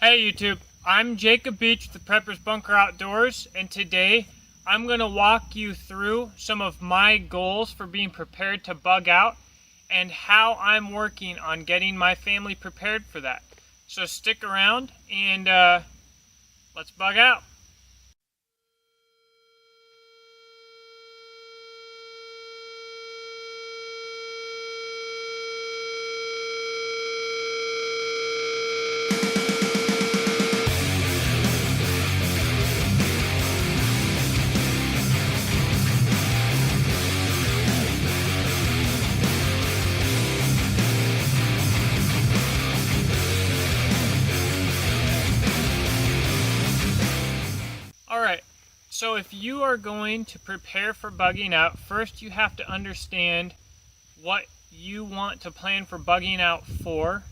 Hey YouTube, I'm Jacob Beach with the Preppers Bunker Outdoors, and today I'm going to walk you through some of my goals for being prepared to bug out and how I'm working on getting my family prepared for that. So stick around and let's bug out. Alright, so if you are going to prepare for bugging out, first you have to understand what you want to plan for bugging out for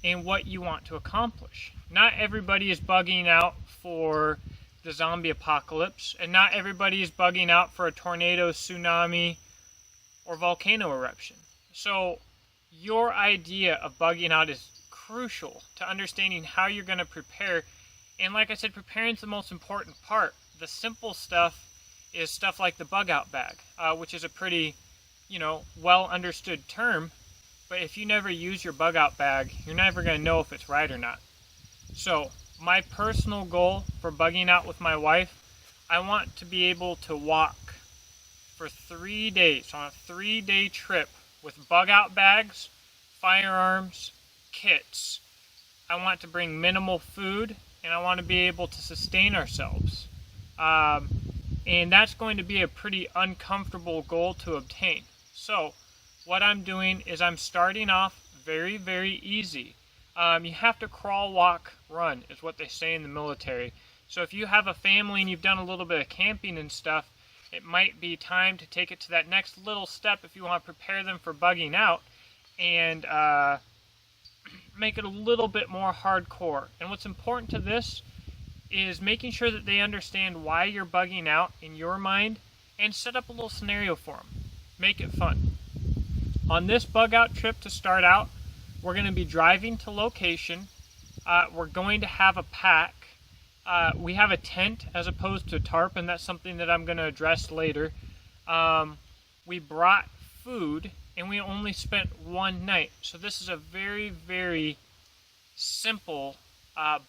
and what you want to accomplish. Not everybody is bugging out for the zombie apocalypse, and not everybody is bugging out for a tornado, tsunami, or volcano eruption. So your idea of bugging out is crucial to understanding how you're going to prepare. And like I said, preparing is the most important part. The simple stuff is stuff like the bug out bag, which is a pretty, well understood term. But if you never use your bug out bag, you're never going to know if it's right or not. So my personal goal for bugging out with my wife, I want to be able to walk for 3 days on a 3-day trip with bug out bags, firearms, kits. I want to bring minimal food, and I want to be able to sustain ourselves. And that's going to be a pretty uncomfortable goal to obtain. So what I'm doing is I'm starting off very, very easy. You have to crawl, walk, run is what they say in the military. So if you have a family and you've done a little bit of camping and stuff, it might be time to take it to that next little step if you want to prepare them for bugging out and make it a little bit more hardcore. And what's important to this is making sure that they understand why you're bugging out in your mind and set up a little scenario for them. Make it fun. On this bug out trip to start out, we're going to be driving to location. We're going to have a pack. We have a tent as opposed to a tarp, and that's something that I'm going to address later. We brought food, and we only spent one night. So this is a very, very simple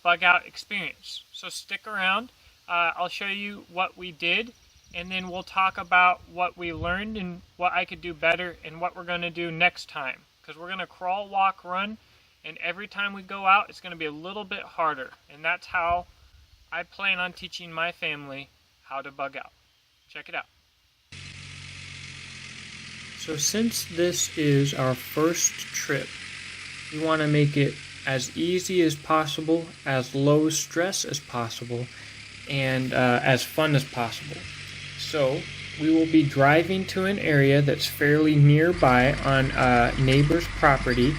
bug out experience. So stick around. I'll show you what we did, and then we'll talk about what we learned and what I could do better and what we're going to do next time. Because we're going to crawl, walk, run, and every time we go out, it's going to be a little bit harder. And that's how I plan on teaching my family how to bug out. Check it out. So since this is our first trip, we want to make it as easy as possible, as low stress as possible, and as fun as possible. So we will be driving to an area that's fairly nearby on a neighbor's property,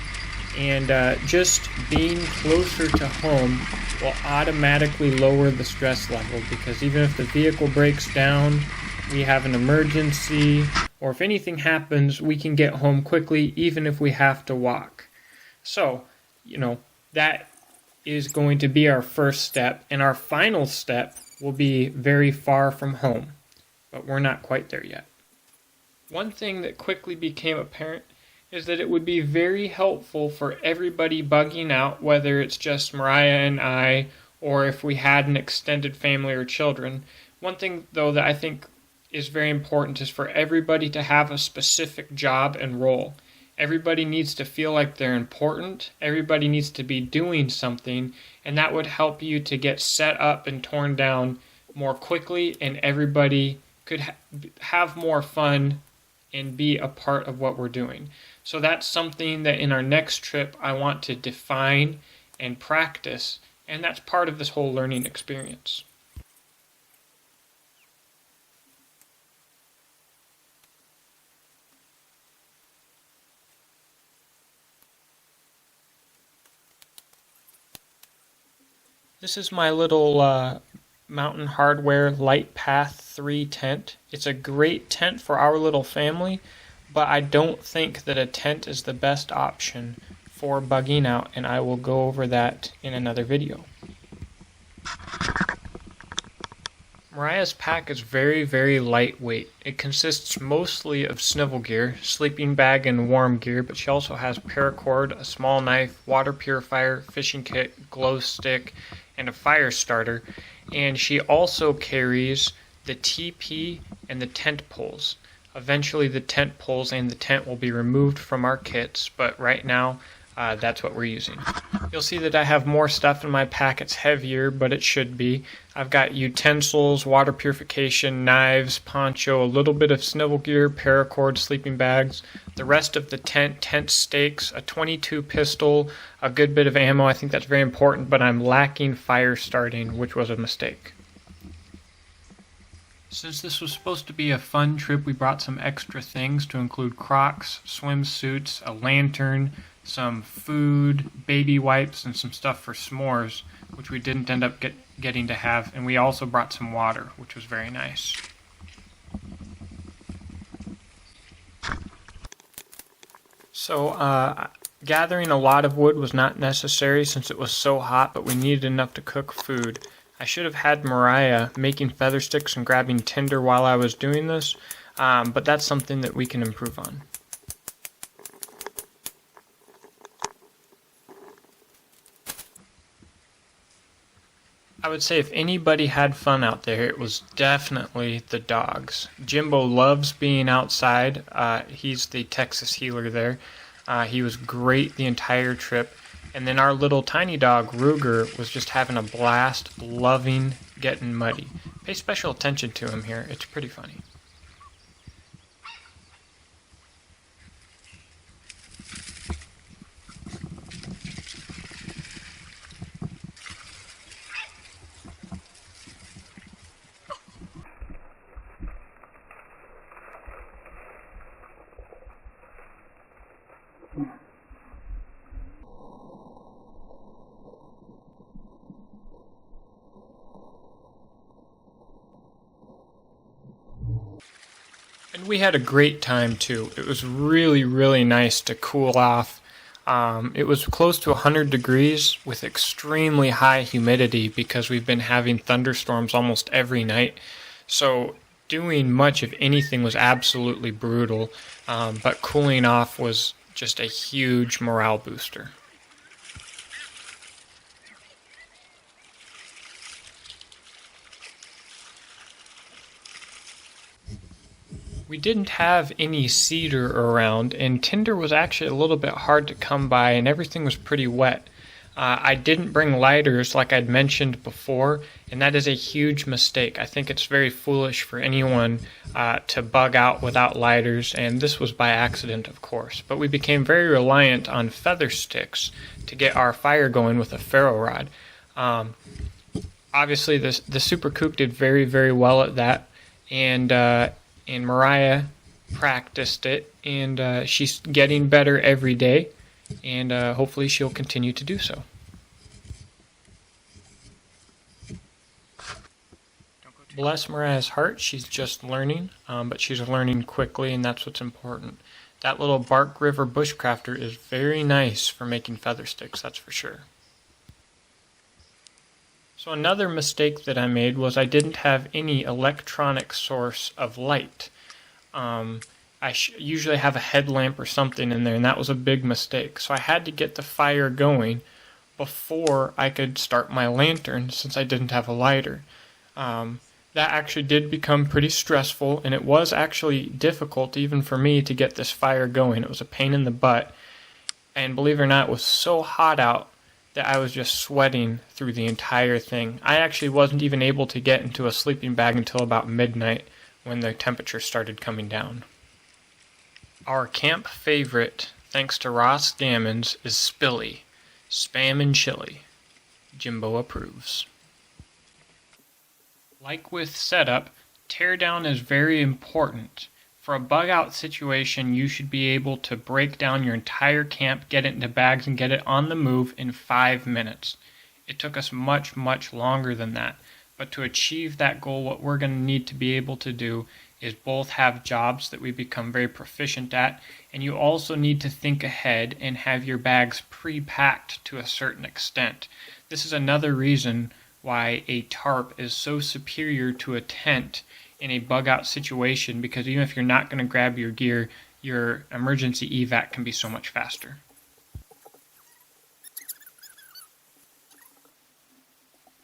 and just being closer to home will automatically lower the stress level, because even if the vehicle breaks down, we have an emergency, or if anything happens, we can get home quickly even if we have to walk. So, that is going to be our first step, and our final step will be very far from home, but we're not quite there yet. One thing that quickly became apparent is that it would be very helpful for everybody bugging out, whether it's just Mariah and I, or if we had an extended family or children. One thing, though, that I think is very important is for everybody to have a specific job and role. Everybody needs to feel like they're important. Everybody needs to be doing something, and that would help you to get set up and torn down more quickly, and everybody could have more fun and be a part of what we're doing. So that's something that in our next trip I want to define and practice, and that's part of this whole learning experience. This is my little Mountain Hardwear Light Path 3 tent. It's a great tent for our little family, but I don't think that a tent is the best option for bugging out, and I will go over that in another video. Mariah's pack is very, very lightweight. It consists mostly of snivel gear, sleeping bag, and warm gear, but she also has paracord, a small knife, water purifier, fishing kit, glow stick, and a fire starter. And she also carries the TP and the tent poles. Eventually the tent poles and the tent will be removed from our kits, but right now that's what we're using. You'll see that I have more stuff in my pack. It's heavier, but it should be. I've got utensils, water purification, knives, poncho, a little bit of snivel gear, paracord, sleeping bags, the rest of the tent stakes, a .22 pistol, a good bit of ammo. I think that's very important, but I'm lacking fire starting, which was a mistake. Since this was supposed to be a fun trip, we brought some extra things to include Crocs, swimsuits, a lantern, some food, baby wipes, and some stuff for s'mores, which we didn't end up getting to have, and we also brought some water, which was very nice. So, gathering a lot of wood was not necessary since it was so hot, but we needed enough to cook food. I should have had Mariah making feather sticks and grabbing tinder while I was doing this, but that's something that we can improve on. I would say if anybody had fun out there, it was definitely the dogs. Jimbo loves being outside. He's the Texas healer there. He was great the entire trip. And then our little tiny dog, Ruger, was just having a blast, loving getting muddy. Pay special attention to him here. It's pretty funny. And we had a great time too. It was really, really nice to cool off. It was close to 100 degrees with extremely high humidity because we've been having thunderstorms almost every night. So doing much of anything was absolutely brutal, but cooling off was just a huge morale booster. We didn't have any cedar around, and tinder was actually a little bit hard to come by, and everything was pretty wet. I didn't bring lighters like I'd mentioned before, and that is a huge mistake. I think it's very foolish for anyone to bug out without lighters, and this was by accident, of course. But we became very reliant on feather sticks to get our fire going with a ferro rod. Obviously, the Super Kook did very, very well at that, and Mariah practiced it, and she's getting better every day, and hopefully she'll continue to do so. Bless Mariah's heart, she's just learning, but she's learning quickly, and that's what's important. That little Bark River Bushcrafter is very nice for making feather sticks, that's for sure. So another mistake that I made was I didn't have any electronic source of light. I usually have a headlamp or something in there, and that was a big mistake. So I had to get the fire going before I could start my lantern since I didn't have a lighter. That actually did become pretty stressful, and it was actually difficult even for me to get this fire going. It was a pain in the butt, and believe it or not, it was so hot out that I was just sweating through the entire thing. I actually wasn't even able to get into a sleeping bag until about midnight when the temperature started coming down. Our camp favorite, thanks to Ross Gammons, is Spilly. Spam and chili. Jimbo approves. Like with setup, teardown is very important. For a bug out situation, you should be able to break down your entire camp, get it into bags, and get it on the move in 5 minutes. It took us much, much longer than that. But to achieve that goal, what we're going to need to be able to do is both have jobs that we become very proficient at, and you also need to think ahead and have your bags pre-packed to a certain extent. This is another reason why a tarp is so superior to a tent in a bug out situation, because even if you're not going to grab your gear, your emergency evac can be so much faster.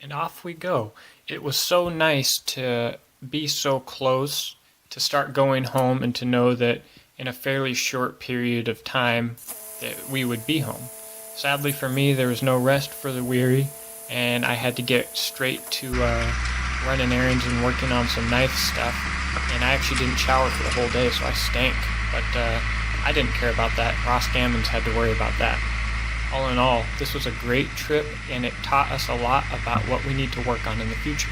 And off we go. It was so nice to be so close, to start going home, and to know that in a fairly short period of time that we would be home. Sadly for me, there was no rest for the weary, and I had to get straight to running errands and working on some knife stuff. And I actually didn't shower for the whole day, so I stank. But I didn't care about that. Ross Gammons had to worry about that. All in all, this was a great trip, and it taught us a lot about what we need to work on in the future.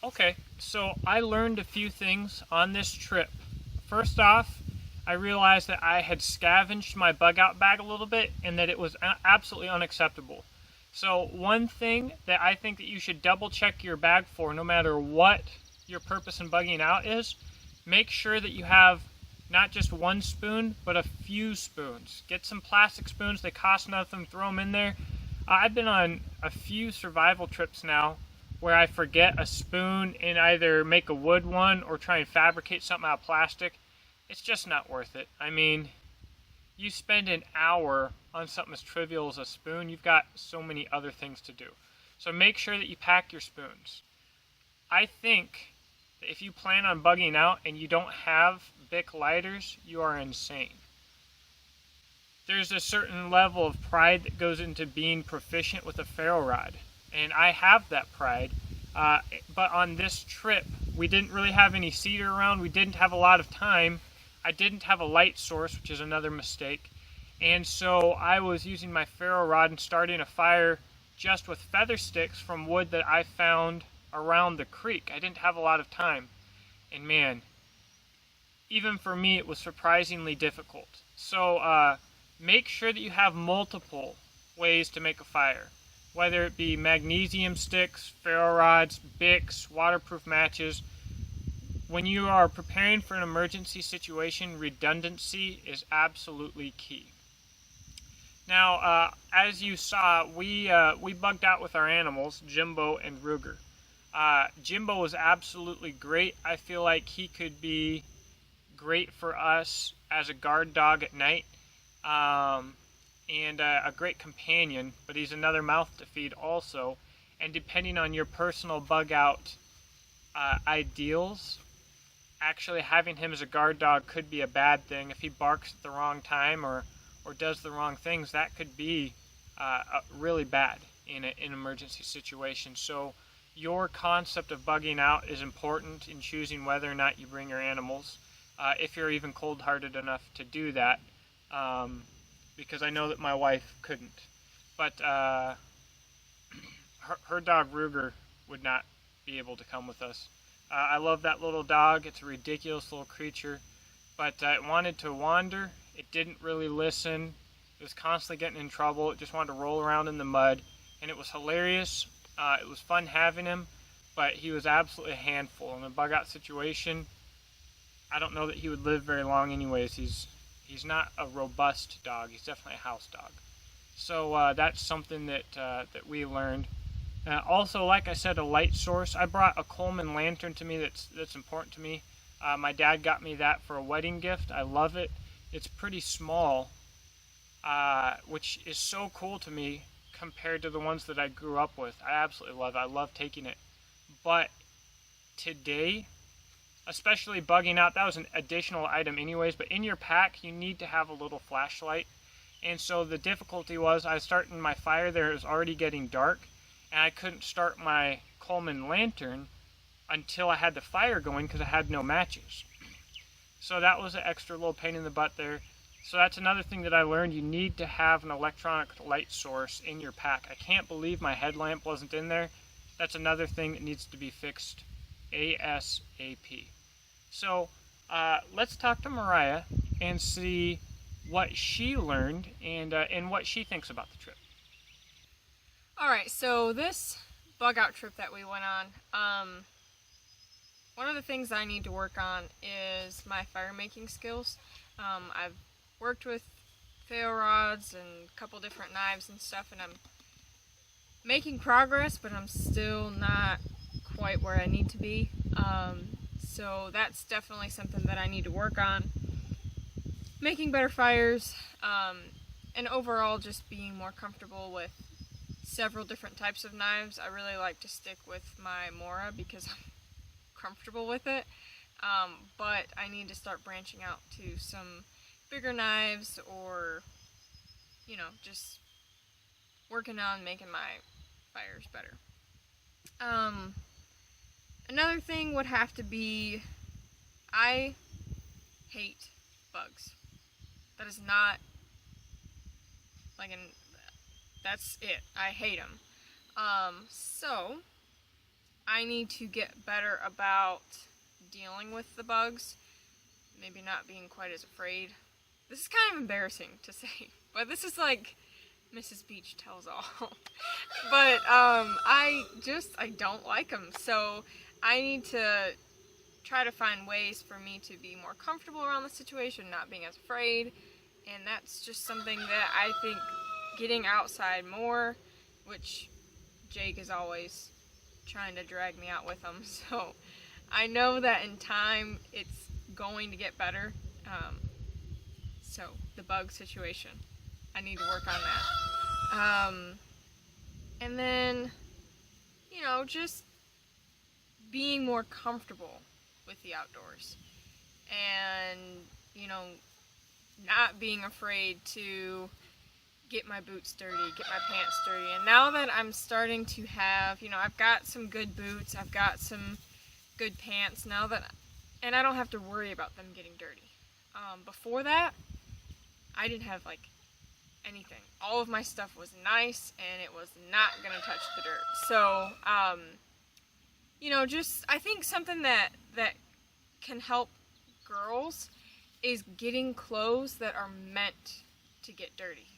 Okay, so I learned a few things on this trip. First off, I realized that I had scavenged my bug out bag a little bit, and that it was absolutely unacceptable. So one thing that I think that you should double check your bag for, no matter what your purpose in bugging out is, make sure that you have not just one spoon, but a few spoons. Get some plastic spoons, they cost nothing, throw them in there. I've been on a few survival trips now where I forget a spoon and either make a wood one or try and fabricate something out of plastic. It's just not worth it. I mean, you spend an hour on something as trivial as a spoon, you've got so many other things to do. So make sure that you pack your spoons. I think that if you plan on bugging out and you don't have Bic lighters, you are insane. There's a certain level of pride that goes into being proficient with a ferro rod, and I have that pride. But on this trip, we didn't really have any cedar around, we didn't have a lot of time. I didn't have a light source, which is another mistake. And so I was using my ferro rod and starting a fire just with feather sticks from wood that I found around the creek. I didn't have a lot of time. And man, even for me, it was surprisingly difficult. So make sure that you have multiple ways to make a fire. Whether it be magnesium sticks, ferro rods, Bics, waterproof matches. When you are preparing for an emergency situation, redundancy is absolutely key. Now, as you saw, we bugged out with our animals, Jimbo and Ruger. Jimbo was absolutely great. I feel like he could be great for us as a guard dog at night, and a great companion, but he's another mouth to feed also. And depending on your personal bug out ideals, actually having him as a guard dog could be a bad thing. If he barks at the wrong time or does the wrong things, that could be really bad in an emergency situation. So your concept of bugging out is important in choosing whether or not you bring your animals, if you're even cold-hearted enough to do that, because I know that my wife couldn't. But her dog Ruger would not be able to come with us. I love that little dog. It's a ridiculous little creature, but it wanted to wander. It didn't really listen. It was constantly getting in trouble. It just wanted to roll around in the mud, and it was hilarious. It was fun having him, but he was absolutely a handful. In a bug out situation, I don't know that he would live very long anyways. He's not a robust dog. He's definitely a house dog. So that's something that we learned. Also, like I said, a light source. I brought a Coleman lantern to me that's important to me. My dad got me that for a wedding gift. I love it. It's pretty small, which is so cool to me compared to the ones that I grew up with. I absolutely love it. I love taking it. But today, especially bugging out, that was an additional item anyways, but in your pack, you need to have a little flashlight. And so the difficulty was, I was starting my fire there, it was already getting dark, and I couldn't start my Coleman lantern until I had the fire going because I had no matches. So that was an extra little pain in the butt there. So that's another thing that I learned. You need to have an electronic light source in your pack. I can't believe my headlamp wasn't in there. That's another thing that needs to be fixed ASAP. So let's talk to Mariah and see what she learned and what she thinks about the trip. Alright, so this bug out trip that we went on, one of the things I need to work on is my fire making skills. I've worked with fail rods and a couple different knives and stuff, and I'm making progress, but I'm still not quite where I need to be. So that's definitely something that I need to work on. Making better fires, and overall just being more comfortable with several different types of knives. I really like to stick with my Mora because I'm comfortable with it, but I need to start branching out to some bigger knives, or just working on making my fires better. Another thing would have to be, I hate bugs. That is not that's it. I hate them. So I need to get better about dealing with the bugs. Maybe not being quite as afraid. This is kind of embarrassing to say, but this is like Mrs. Beach tells all. But I don't like them. So I need to try to find ways for me to be more comfortable around the situation, not being as afraid. And that's just something that I think getting outside more, which Jake is always trying to drag me out with him. So I know that in time it's going to get better. So the bug situation, I need to work on that. And then, just being more comfortable with the outdoors, and not being afraid to get my boots dirty, get my pants dirty. And now that I'm starting to have, I've got some good boots, I've got some good pants now, and I don't have to worry about them getting dirty. Before that, I didn't have anything. All of my stuff was nice, and it was not gonna touch the dirt. So I think something that can help girls is getting clothes that are meant to get dirty.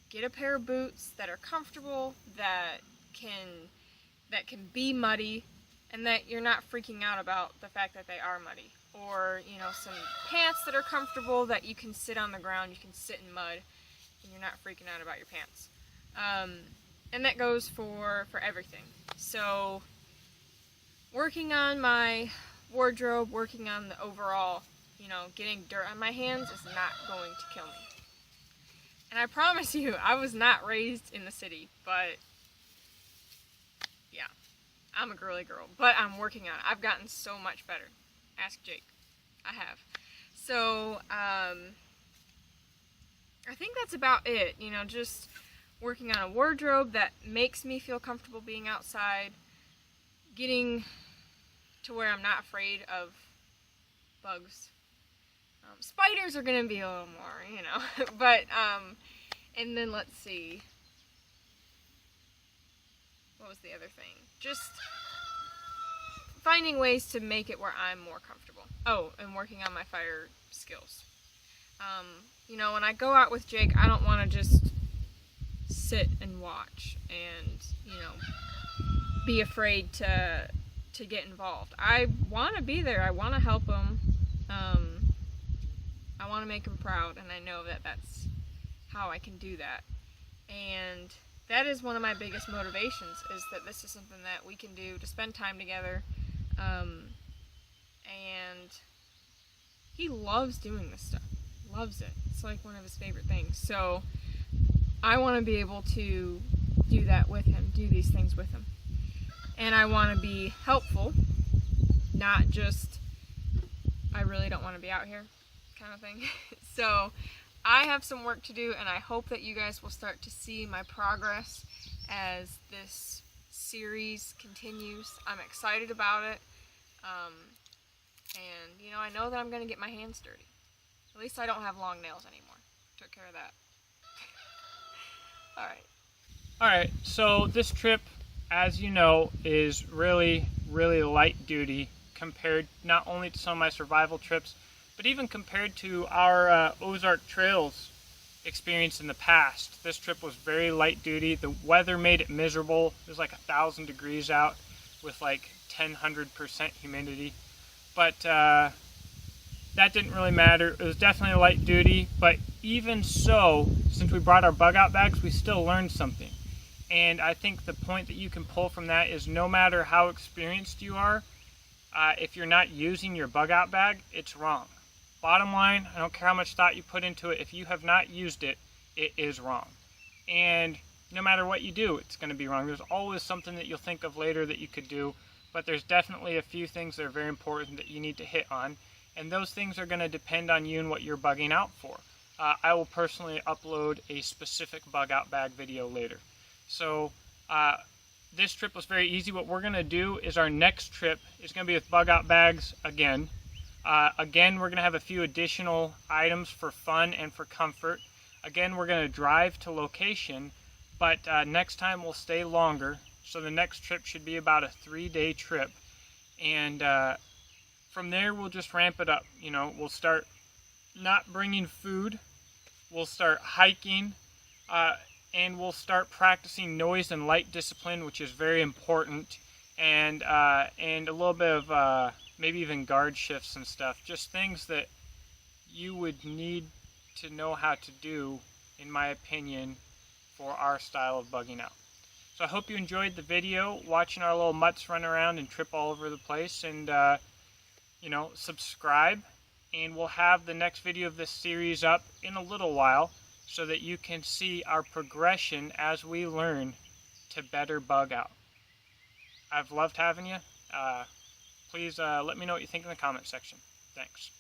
Get a pair of boots that are comfortable, that can be muddy, and that you're not freaking out about the fact that they are muddy. Or, some pants that are comfortable, that you can sit on the ground, you can sit in mud, and you're not freaking out about your pants. And that goes for everything. So working on my wardrobe, working on the overall, getting dirt on my hands is not going to kill me. And I promise you, I was not raised in the city, but yeah, I'm a girly girl, but I'm working on it. I've gotten so much better. Ask Jake. I have. So, I think that's about it. Just working on a wardrobe that makes me feel comfortable being outside, getting to where I'm not afraid of bugs. Spiders are going to be a little more, but, and then let's see. What was the other thing? Just finding ways to make it where I'm more comfortable. Oh, and working on my fire skills. When I go out with Jake, I don't want to just sit and watch and, be afraid to get involved. I want to be there. I want to help him. I want to make him proud, and I know that that's how I can do that. And that is one of my biggest motivations, is that this is something that we can do to spend time together. And he loves doing this stuff. Loves it. It's like one of his favorite things. So I want to be able to do that with him, do these things with him. And I want to be helpful, not just, I really don't want to be out here kind of thing. So I have some work to do, and I hope that you guys will start to see my progress as this series continues. I'm excited about it. And, I know that I'm going to get my hands dirty. At least I don't have long nails anymore. Took care of that. Alright, so this trip, as you know, is really, really light duty compared not only to some of my survival trips, But even compared to our Ozark Trails experience in the past, this trip was very light duty. The weather made it miserable. It was like 1,000 degrees out with like 100% humidity. But that didn't really matter. It was definitely light duty. But even so, since we brought our bug out bags, we still learned something. And I think the point that you can pull from that is no matter how experienced you are, if you're not using your bug out bag, it's wrong. Bottom line, I don't care how much thought you put into it, if you have not used it, it is wrong. And no matter what you do, it's going to be wrong. There's always something that you'll think of later that you could do, but there's definitely a few things that are very important that you need to hit on, and those things are going to depend on you and what you're bugging out for. I will personally upload a specific bug out bag video later. So this trip was very easy. What we're going to do is our next trip is going to be with bug out bags again. Again, we're going to have a few additional items for fun and for comfort. Again, we're going to drive to location, but next time we'll stay longer. So the next trip should be about a 3-day trip. And from there, we'll just ramp it up. You know, we'll start not bringing food. We'll start hiking. And we'll start practicing noise and light discipline, which is very important, and a little bit of maybe even guard shifts and stuff, just things that you would need to know how to do, in my opinion, for our style of bugging out. So I hope you enjoyed the video, watching our little mutts run around and trip all over the place, and you know, subscribe, and we'll have the next video of this series up in a little while, so that you can see our progression as we learn to better bug out. I've loved having you. Please let me know what you think in the comment section. Thanks.